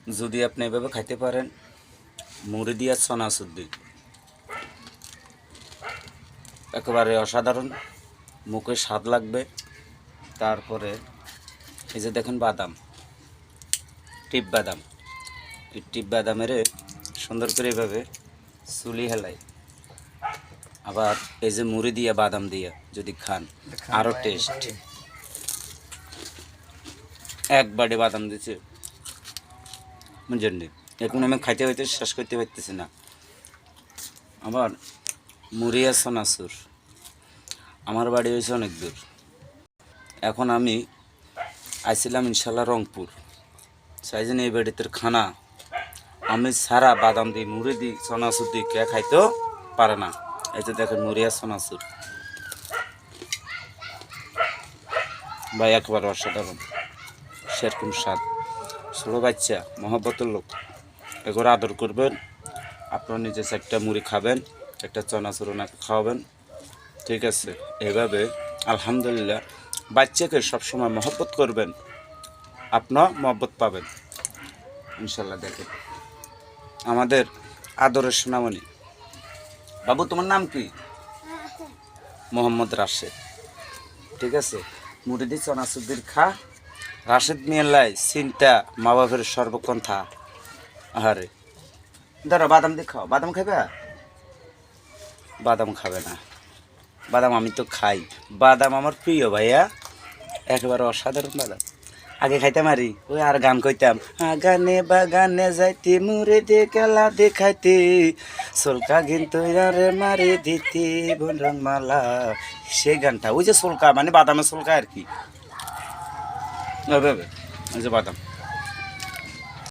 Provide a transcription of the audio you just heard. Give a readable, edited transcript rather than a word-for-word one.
যদি আপনি এভাবে খাইতে পারেন মুড়ি দিয়ে চানাচুর দিয়ে, একেবারে অসাধারণ, মুখে স্বাদ লাগবে। তারপরে এই যে দেখেন বাদাম, টিপ বাদাম, এই টিপ বাদামের সুন্দর করে এভাবে চুলি হেলাই, আবার এই যে মুড়ি দিয়ে বাদাম দিয়ে যদি খান আরও টেস্ট। এক বাড়ি বাদাম দিচ্ছে বুঝলেন, এখন আমি খাইতে হইতে শেষ করতে পারতেছি না। আবার মুড়ি আর চানাচুর, আমার বাড়ি হয়েছে অনেক দূর। এখন আমি আইছিলাম ইনশাল্লাহ রংপুর, চাইছেন এই বাড়িতে খানা আমি সারা বাদাম দিই, মুড়ি দিই, চানাচুর দিই, কে খাইতেও পারে না। এই যে দেখেন মুড়ি আর চানাচুর ভাই একবার অসাধারণ, সেরকম স্বাদ। ছোটো বাচ্চা মহব্বতের লোক, এগুলো আদর করবেন। আপনার নিজে একটা মুড়ি খাবেন, একটা চানাচুর ওনাকে খাওয়াবেন, ঠিক আছে? এভাবে আলহামদুলিল্লাহ বাচ্চাকে সবসময় মহব্বত করবেন, আপনার মহব্বত পাবেন ইনশাল্লাহ। দেখেন আমাদের আদরের সোনামণি। বাবু তোমার নাম কি? মোহাম্মদ রাশেদ, ঠিক আছে? মুড়ি দি চানাচুর খা, রাশেদ মিয়াল্লাই চিন্তা মা বাপের সর্বক্ষণ থা। আরে ধরো বাদাম দিয়ে খাও, বাদাম খাবে? বাদাম খাবে না, বাদাম আমি তো খাই, বাদাম আমার প্রিয় ভাইয়া, একেবারে অসাধারণ বাদাম। আগে খাইতাম আরি ওই আর গান কইতাম, আগানে বাগানে যাইতে মুড়ে দিয়ে গেলা দেখাইতে, সোলকা কিন্তু আরে মারি দিতে বনরং মালা, সেই গানটা। ওই যে সোলকা মানে বাদামের সোলকা আর কি, ওই যে বাদাম।